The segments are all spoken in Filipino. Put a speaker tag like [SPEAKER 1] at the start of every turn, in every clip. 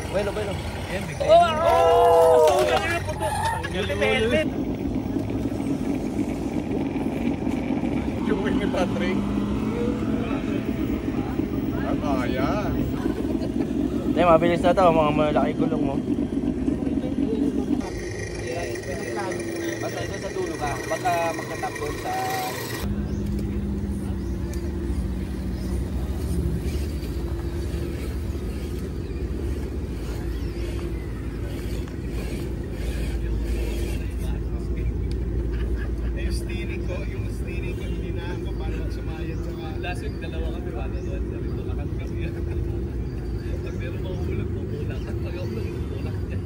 [SPEAKER 1] Bueno.
[SPEAKER 2] Oh! Helmet!
[SPEAKER 3] Yung wing ni Patrick. Kaya.
[SPEAKER 1] Hindi, mabilis na to, mga malaki gulong mo.
[SPEAKER 2] Basta ito sa dulo ka, baka magkatap doon sa...
[SPEAKER 3] Yung steering ko, hindi na ako para magsumayad sa
[SPEAKER 4] Last week, dalawa kami, wala doon. Sabi ko, lakas kasi yan. Pag meron mahulog, tutulak. Pag mahulog, tutulak niya.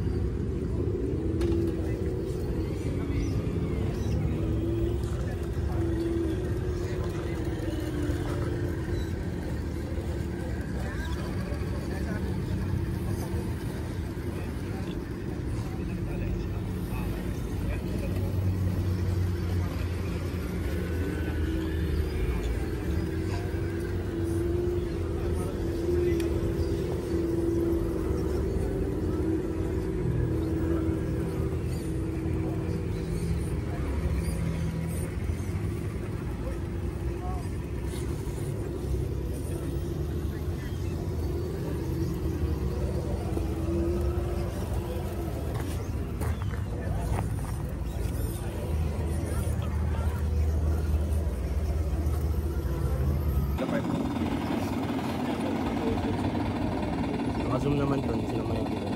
[SPEAKER 1] Naka-zoom naman to, hindi sila may gila.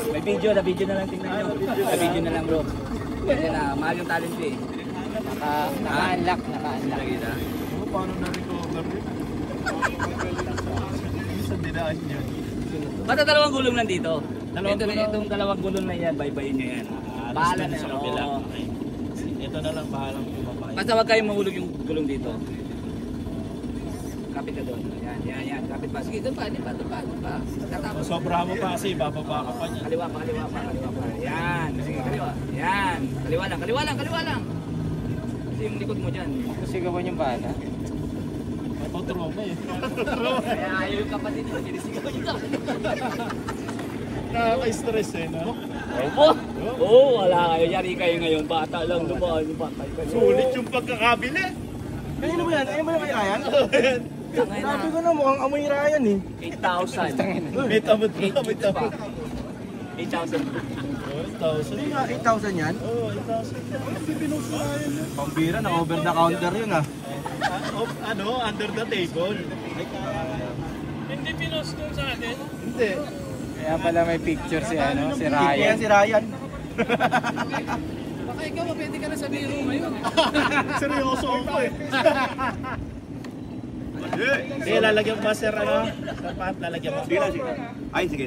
[SPEAKER 2] May video na lang tingnan nyo. May video na lang bro. Kasi na, mahal yung talent ko eh. Naka-unlock.
[SPEAKER 3] Paano na-recover yun? Sa dinaan yun.
[SPEAKER 2] Basta dalawang gulong lang dito. Itong dalawang gulong na yan, bye-bye nyo yan. Bahala na yan. Oo.
[SPEAKER 4] Ito na lang, bahalang bumabay.
[SPEAKER 2] Basta wag kayong mahulog yung gulong dito. Kapit ka doon. Yan. Kapit pa. Sige, doon pa. Tatapos.
[SPEAKER 4] Sobra mo pa kasi, bababa ka pa niya.
[SPEAKER 2] Kaliwa pa. Yan. Sige, kaliwa. Yan. Kaliwa lang. Kasi yung likod mo dyan.
[SPEAKER 1] Sigawan yung bala.
[SPEAKER 4] Matuturo mo eh.
[SPEAKER 2] Kaya ayaw yung kapatid mo. Sinisigaw nyo lang.
[SPEAKER 4] Nakaka-stress eh, no?
[SPEAKER 2] Opo. Oo, wala kayo. Yari kayo ngayon. Bata lang dumaan yung patay kayo.
[SPEAKER 4] Sulit yung pagkakabili.
[SPEAKER 1] Kanino ba yan? Ayun ba yung kay Ryan? Sabi ko na mukhang amoy Ryan eh.
[SPEAKER 2] 8,000.
[SPEAKER 4] May tamad pa, may tamad.
[SPEAKER 2] 8,000.
[SPEAKER 4] 8,000.
[SPEAKER 1] Hindi nga, 8,000 yan?
[SPEAKER 4] Oo, 8,000 yan. Hindi pinuso na yan.
[SPEAKER 1] Pambira na, over the counter yun ah.
[SPEAKER 4] Under the table.
[SPEAKER 2] Hindi pinos ko sa atin.
[SPEAKER 4] Hindi.
[SPEAKER 1] Kaya pala may picture si si Ryan. Si Ryan.
[SPEAKER 2] Baka ikaw, pwede ka na sa biro ngayon.
[SPEAKER 4] Seryoso ako eh. Sige, lalagyan pa sir, sapat, lalagyan mo.
[SPEAKER 3] Sige. Ay, sige.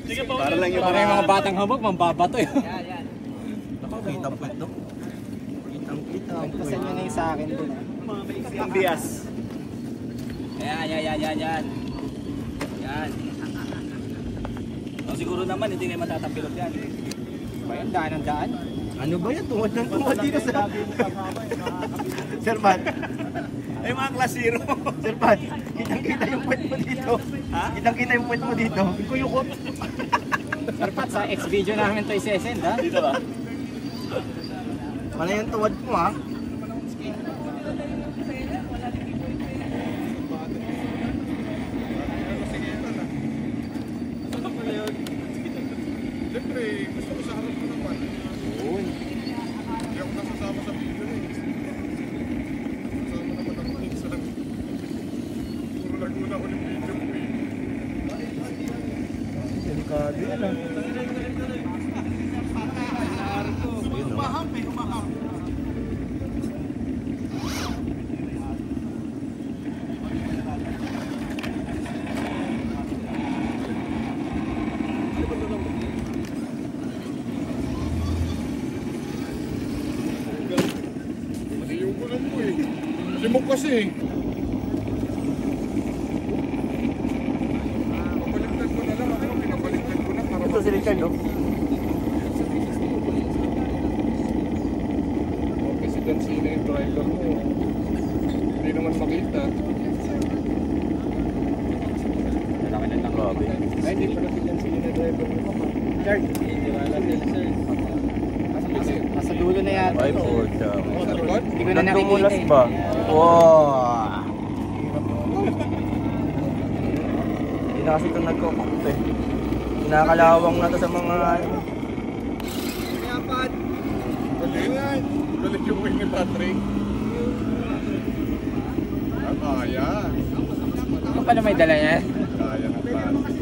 [SPEAKER 4] Sige pa.
[SPEAKER 3] Para lang yung
[SPEAKER 1] Parang yung mga batang habog, mambabato eh.
[SPEAKER 2] Yan.
[SPEAKER 1] Kitang puwet no? Kitang puwet. Pasan nyo na yung sa akin dun ah.
[SPEAKER 4] Ang bias.
[SPEAKER 2] Yan. O, siguro naman, hindi kayo matatapilot yan.
[SPEAKER 1] Ba yan? Daan ang daan? Ano ba yan? Tungod ng tungod dito sa... Sir Pat.
[SPEAKER 4] Ay, mga klasiro.
[SPEAKER 1] Sir Pat, kitang-kita yung puwet mo dito.
[SPEAKER 4] Ha?
[SPEAKER 1] Kitang-kita yung puwet mo dito. Ikuyukot. Sir Pat, sa ex-video namin ito isesend ha?
[SPEAKER 4] Dito ba?
[SPEAKER 1] Wala yung tuwad mo ha?
[SPEAKER 3] Siyempre, gusto ko sa harap ko naman.
[SPEAKER 1] Oo.
[SPEAKER 3] Hindi ako nasasama sa video eh. Kasama naman ako minsan. Puro nagmuna ko ng video ko eh.
[SPEAKER 1] Delikado yan ah.
[SPEAKER 3] Humaham. kasi. Pabaliktad ko na lang ako. Pinabaliktad ko na para
[SPEAKER 1] Ito si Richard, no?
[SPEAKER 3] presidency na yung driver mo. Hindi naman makita.
[SPEAKER 2] Malaki na ng grabe.
[SPEAKER 1] Ay, hindi pala presidency na driver mo. Richard,
[SPEAKER 2] Hindi wala sila sir.
[SPEAKER 1] nasa dulo na yata.
[SPEAKER 5] Ay, puta.
[SPEAKER 3] Sa likod?
[SPEAKER 1] Hindi ko na
[SPEAKER 5] Nagdumulas
[SPEAKER 1] nakikita
[SPEAKER 5] ba? Wow! Hindi na kasi ito nagkukukot eh. Kinakalawang na to sa mga ano.
[SPEAKER 3] Galit yung wing ni Patrick. Kaya.
[SPEAKER 1] Ano pa na may dala niya?
[SPEAKER 3] Kaya na Patrick.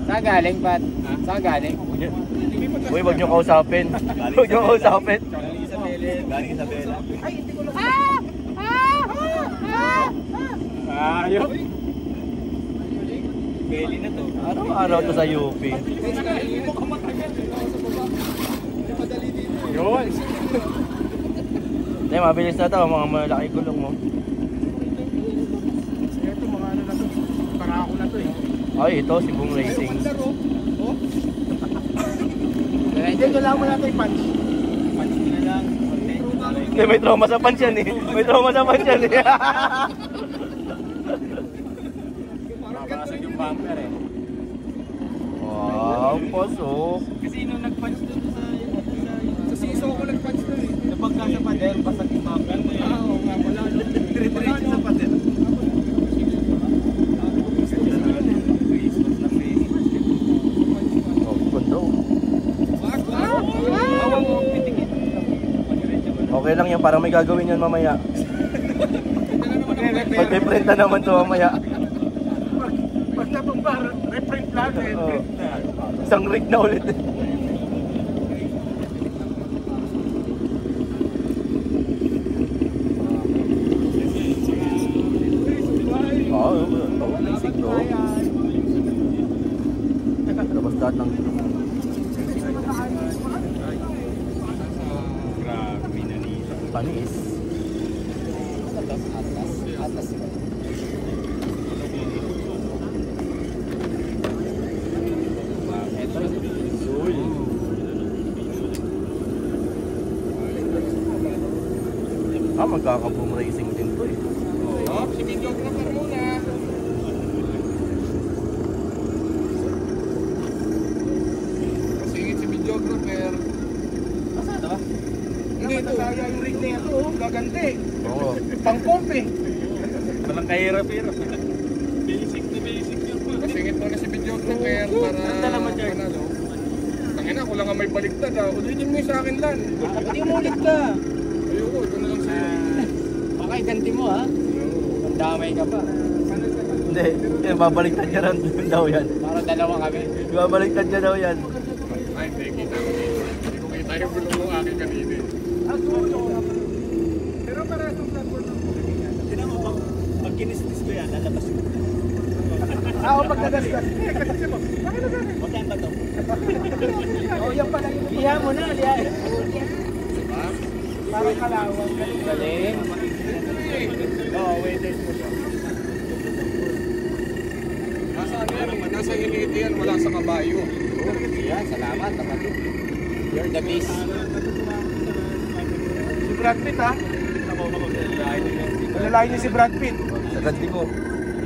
[SPEAKER 1] Saan galing, Pat? Saan galing?
[SPEAKER 5] Uy, wag niyo kausapin. Wag niyo kausapin.
[SPEAKER 2] Galing sa Bella.
[SPEAKER 1] Ayok!
[SPEAKER 2] Belly na to.
[SPEAKER 5] Araw-araw to sa UP.
[SPEAKER 1] Yun!
[SPEAKER 5] Hindi, mabilis na to. Mga malaki gulong mo.
[SPEAKER 1] Ito, mga ano na to. Para ako na to eh.
[SPEAKER 5] Ay, ito, Sibong Racing.
[SPEAKER 1] Hindi, kailangan mo natin punch.
[SPEAKER 2] Punch na lang.
[SPEAKER 5] Hindi, may trauma sa punch yan eh. May trauma sa punch yan eh.
[SPEAKER 2] Mabasag yung bumper eh.
[SPEAKER 5] Wow, pasok.
[SPEAKER 2] Kasi nung nag-punch doon
[SPEAKER 3] Sa siso ko nag-punch na eh.
[SPEAKER 2] napagka sa pader, basag yung bumper.
[SPEAKER 3] Oo nga pala.
[SPEAKER 2] Dire-diretso sa pader. Christmas na face.
[SPEAKER 5] Oh, kondo.
[SPEAKER 2] Awa mo, pitikit.
[SPEAKER 5] Okay lang yan, parang may gagawin yan mamaya. Pag-reprint na naman to mamaya.
[SPEAKER 1] Basta pang para, reprint lang eh.
[SPEAKER 5] Oh. Isang rig na ulit. Racing to. Labas lahat ng
[SPEAKER 2] Grabe na nila.
[SPEAKER 5] panis.
[SPEAKER 1] Atas.
[SPEAKER 5] Magkaka-boom racing din to eh.
[SPEAKER 3] Oh, si videographer muna. Masingit si videographer.
[SPEAKER 2] Pasado ba?
[SPEAKER 3] Hindi, nasaya yung rig na ito. Gaganda eh.
[SPEAKER 5] Oo.
[SPEAKER 3] Pang-pump eh.
[SPEAKER 2] Walang kahirap-hirap. Basic na basic yun.
[SPEAKER 3] Masingit muna si videographer para
[SPEAKER 2] Ganda naman dyan.
[SPEAKER 3] manalo. Tangina, ako lang ang may baliktad ah. Ulitin mo yung sa akin lan.
[SPEAKER 1] Hindi mo ulit ka.
[SPEAKER 3] Ayoko, ito na lang sa'yo.
[SPEAKER 1] Baka iganti mo ha. Damay ka pa.
[SPEAKER 5] Hindi, babaliktad niya rin daw yan.
[SPEAKER 1] Para dalawa kami.
[SPEAKER 5] Babaliktad niya daw yan.
[SPEAKER 3] Ay, hindi, kita ko. Hindi ko kita yung gulong mo aking kanina. Pero parang itong platform ng
[SPEAKER 2] Tinan mo, pag kinistis ko yan, lalabas yun.
[SPEAKER 1] Oo, pag nagasgas.
[SPEAKER 2] Huwag yan ba to?
[SPEAKER 1] Oo, yan pala yun. Liha mo na, liha. Parang kalawang. Galing.
[SPEAKER 3] Oo, waiters mo siya. Nasa ano yan, nasa Hiliti yan, wala sa kabayo.
[SPEAKER 1] Yan, salamat. Kapatid. You're the best. Si Brad Pitt ha? Nalalayo niya si Brad Pitt.
[SPEAKER 5] Sa gandi ko.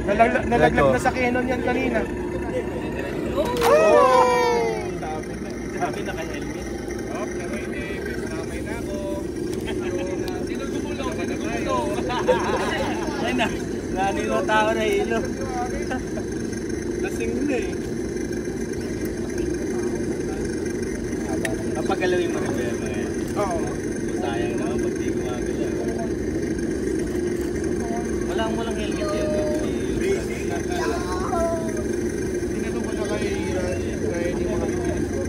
[SPEAKER 1] Nalaglag na sa Canon yan kanina.
[SPEAKER 2] Sabi naka-helmet.
[SPEAKER 3] Oh, kamay ni Namay na ako.
[SPEAKER 2] Sino gumulong? Ay na, nani yung tao na hilo. Lasing na eh. Napagalawin mo rin ba yan mga yan?
[SPEAKER 3] Oo.
[SPEAKER 2] Sayang naman pag di gumagalaw. Walang helmet yan.
[SPEAKER 3] Tinanong ko na kay hindi mo nakikinig ko.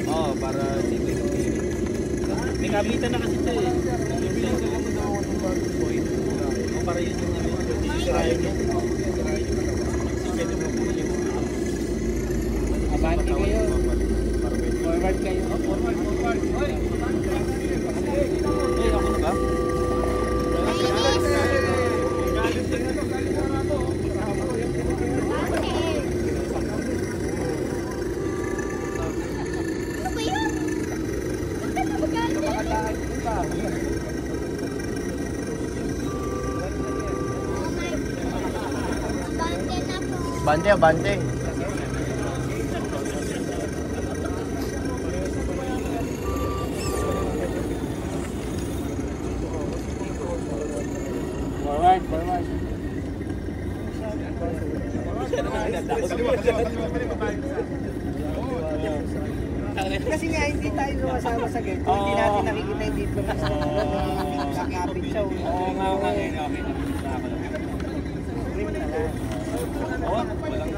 [SPEAKER 2] Oo, para dito. May kabitan na kasi ito eh. O para yun yung ano, sisirayan mo.
[SPEAKER 1] Abante kayo. Forward kayo.
[SPEAKER 3] Forward.
[SPEAKER 6] Ano ba yan? Bakit na magalit? Bante na po.
[SPEAKER 5] Bante, bante.
[SPEAKER 2] Forward, forward.
[SPEAKER 1] Kasi nga, hindi tayo sumasama sa ganito. Hindi natin nakikita yung difference. Kakapit siya.
[SPEAKER 2] Oo nga, ngayon, okay na.
[SPEAKER 1] Rim na lang.
[SPEAKER 2] Oo, walang...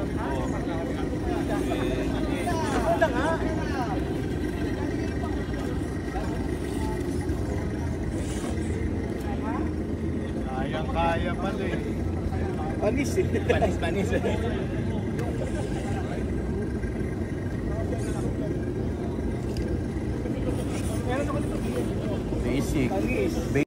[SPEAKER 3] Kaya pala eh.
[SPEAKER 1] Panis eh.
[SPEAKER 2] Panis, panis.
[SPEAKER 5] Basic.
[SPEAKER 1] Panis.